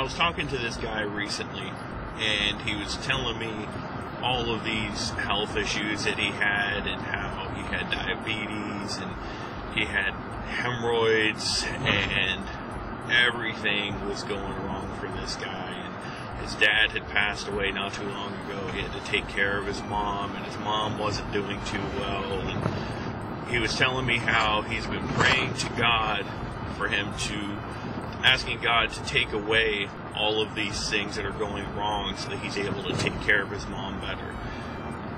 was talking to this guy recently, and he was telling me all of these health issues that he had, and how he had diabetes, and he had hemorrhoids, and everything was going wrong for this guy. And his dad had passed away not too long ago. He had to take care of his mom, and his mom wasn't doing too well. And he was telling me how he's been praying to God for him to, asking God to take away all of these things that are going wrong so that he's able to take care of his mom better.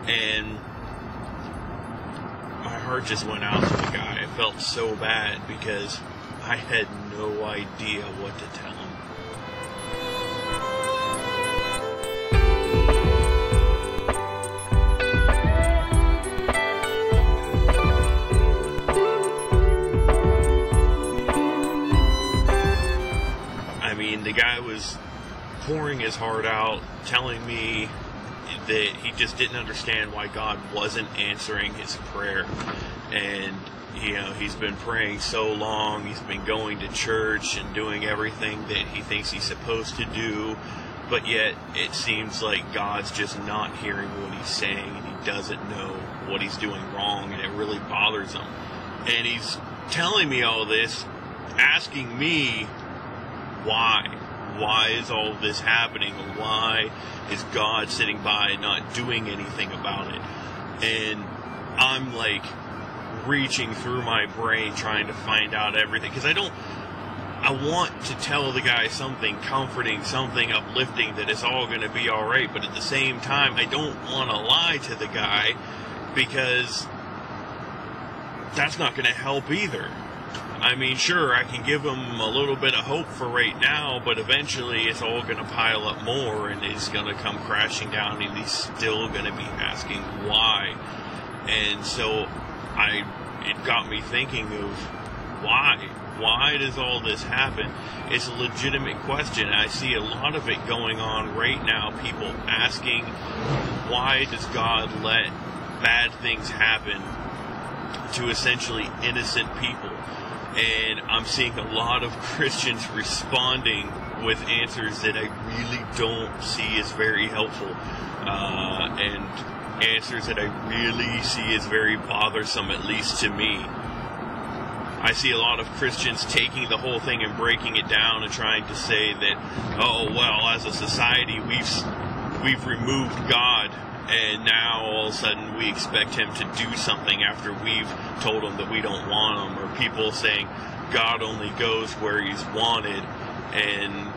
And my heart just went out to the guy. I felt so bad because I had no idea what to tell him. I mean, the guy was pouring his heart out, telling me that he just didn't understand why God wasn't answering his prayer. And, you know, he's been praying so long, he's been going to church and doing everything that he thinks he's supposed to do, but yet it seems like God's just not hearing what he's saying, and he doesn't know what he's doing wrong, and it really bothers him. And he's telling me all this, asking me why. Why is all this happening? Why is God sitting by not doing anything about it? And I'm like reaching through my brain trying to find out everything, because I want to tell the guy something comforting, something uplifting, that it's all going to be all right, but at the same time I don't want to lie to the guy, because that's not going to help either. I mean, sure, I can give him a little bit of hope for right now, but eventually it's all going to pile up more, and he's going to come crashing down, and he's still going to be asking why. And so it got me thinking of why. Why does all this happen? It's a legitimate question. I see a lot of it going on right now. People asking, why does God let bad things happen to essentially innocent people? And I'm seeing a lot of Christians responding with answers that I really don't see as very helpful, and answers that I really see as very bothersome, at least to me. I see a lot of Christians taking the whole thing and breaking it down and trying to say that, oh, well, as a society, we've removed God, and now all of a sudden we expect him to do something after we've told him that we don't want him. Or people saying God only goes where he's wanted. And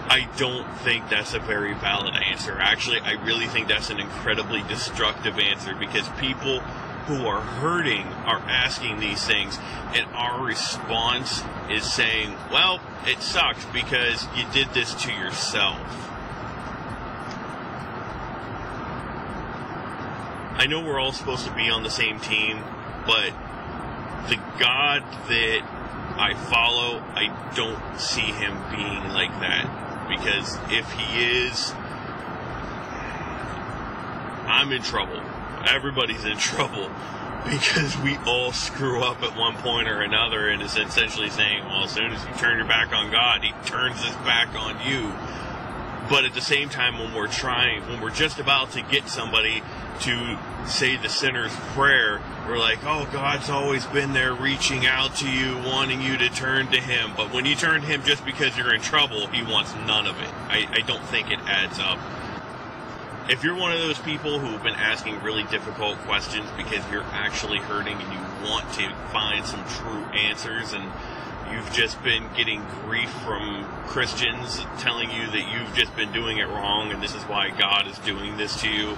I don't think that's a very valid answer. Actually, I really think that's an incredibly destructive answer, because people who are hurting are asking these things, and our response is saying, well, it sucks because you did this to yourself. I know we're all supposed to be on the same team, but the God that I follow, I don't see him being like that. Because if he is, I'm in trouble. Everybody's in trouble, because we all screw up at one point or another, and it's essentially saying, well, as soon as you turn your back on God, he turns his back on you. But at the same time, when we're just about to get somebody to say the sinner's prayer, we're like, oh, God's always been there reaching out to you, wanting you to turn to him. But when you turn to him just because you're in trouble, he wants none of it. I don't think it adds up. If you're one of those people who've been asking really difficult questions because you're actually hurting and you want to find some true answers, and you've just been getting grief from Christians telling you that you've just been doing it wrong and this is why God is doing this to you,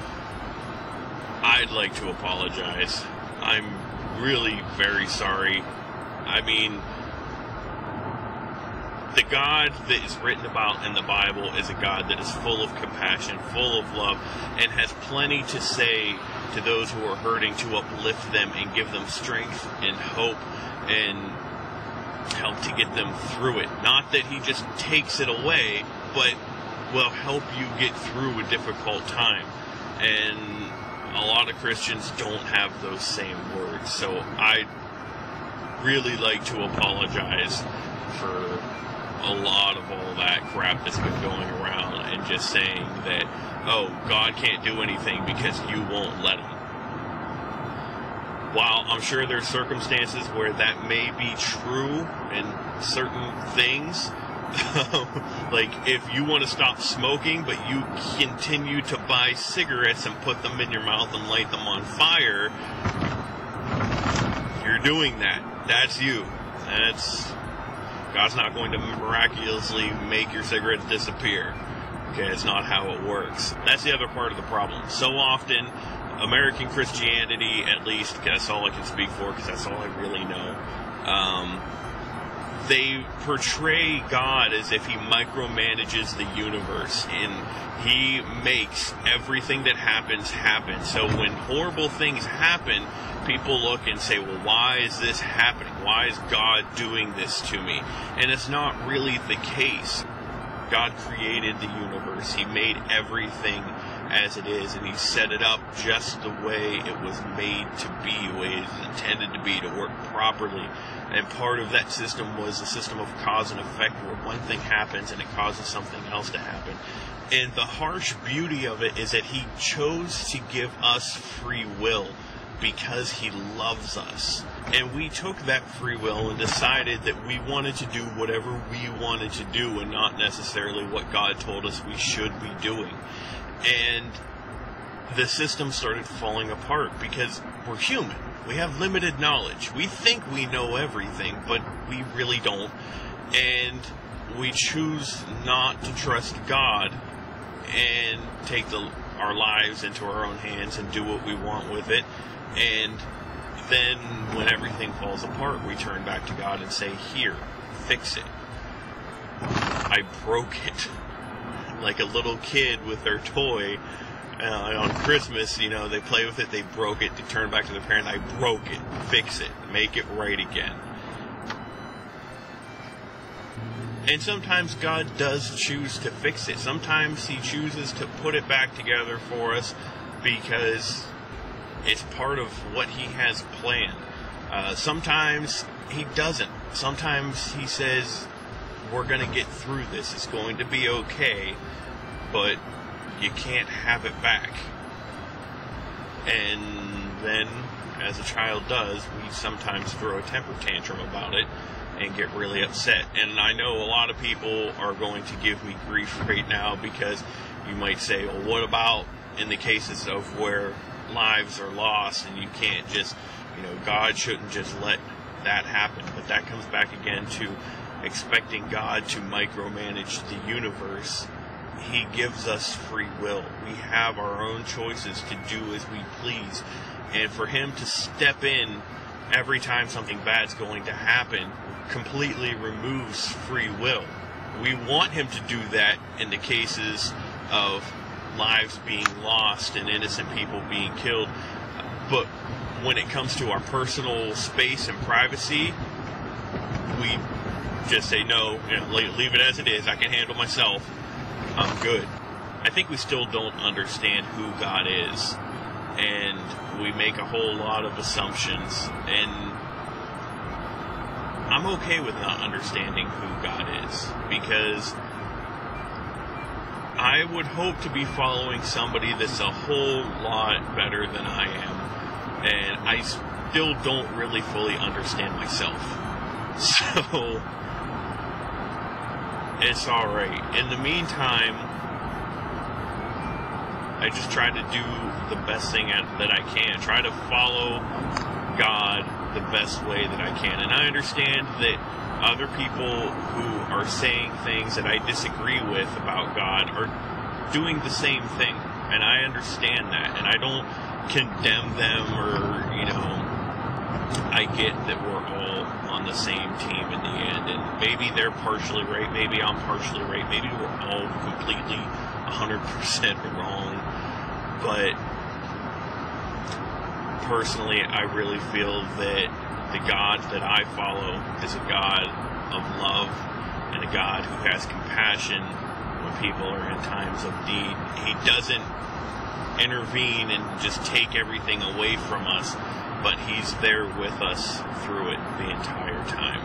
I'd like to apologize. I'm really very sorry. I mean, the God that is written about in the Bible is a God that is full of compassion, full of love, and has plenty to say to those who are hurting, to uplift them and give them strength and hope and help to get them through it. Not that he just takes it away, but will help you get through a difficult time. And a lot of Christians don't have those same words. So I'd really like to apologize for a lot of all that crap that's been going around and just saying that, oh, God can't do anything because you won't let him. While I'm sure there's circumstances where that may be true in certain things, like if you want to stop smoking but you continue to buy cigarettes and put them in your mouth and light them on fire, you're doing that. That's you. God's not going to miraculously make your cigarettes disappear. Okay, it's not how it works. That's the other part of the problem. So often, American Christianity, at least, that's all I can speak for because that's all I really know, they portray God as if he micromanages the universe and he makes everything that happens happen. So when horrible things happen, people look and say, well, why is this happening? Why is God doing this to me? And it's not really the case. God created the universe. He made everything as it is, and he set it up just the way it was made to be, the way it was intended to be, to work properly. And part of that system was a system of cause and effect, where one thing happens and it causes something else to happen. And the harsh beauty of it is that he chose to give us free will because he loves us. And we took that free will and decided that we wanted to do whatever we wanted to do and not necessarily what God told us we should be doing. And the system started falling apart because we're human. We have limited knowledge. We think we know everything, but we really don't. And we choose not to trust God and take our lives into our own hands and do what we want with it. And then when everything falls apart, we turn back to God and say, here, fix it. I broke it. Like a little kid with their toy on Christmas, you know, they play with it, they broke it, they turn back to their parent, I broke it, fix it, make it right again. And sometimes God does choose to fix it. Sometimes he chooses to put it back together for us because it's part of what he has planned. Sometimes he doesn't. Sometimes he says, we're going to get through this. It's going to be okay, but you can't have it back. And then, as a child does, we sometimes throw a temper tantrum about it and get really upset. And I know a lot of people are going to give me grief right now because you might say, well, what about in the cases of where lives are lost and you can't just, God shouldn't just let that happen. But that comes back again to expecting God to micromanage the universe. He gives us free will. We have our own choices to do as we please. And for him to step in every time something bad's going to happen completely removes free will. We want him to do that in the cases of lives being lost and innocent people being killed. But when it comes to our personal space and privacy, we just say, no, leave it as it is. I can handle myself. I'm good. I think we still don't understand who God is. And we make a whole lot of assumptions. And I'm okay with not understanding who God is. Because I would hope to be following somebody that's a whole lot better than I am. And I still don't really fully understand myself. So it's alright. In the meantime, I just try to do the best thing that I can. Try to follow God the best way that I can. And I understand that other people who are saying things that I disagree with about God are doing the same thing. And I understand that. And I don't condemn them or, I get that we're all on the same team in the end. And maybe they're partially right. Maybe I'm partially right. Maybe we're all completely 100% wrong. But personally, I really feel that the God that I follow is a God of love and a God who has compassion when people are in times of need. He doesn't intervene and just take everything away from us, but he's there with us through it the entire time.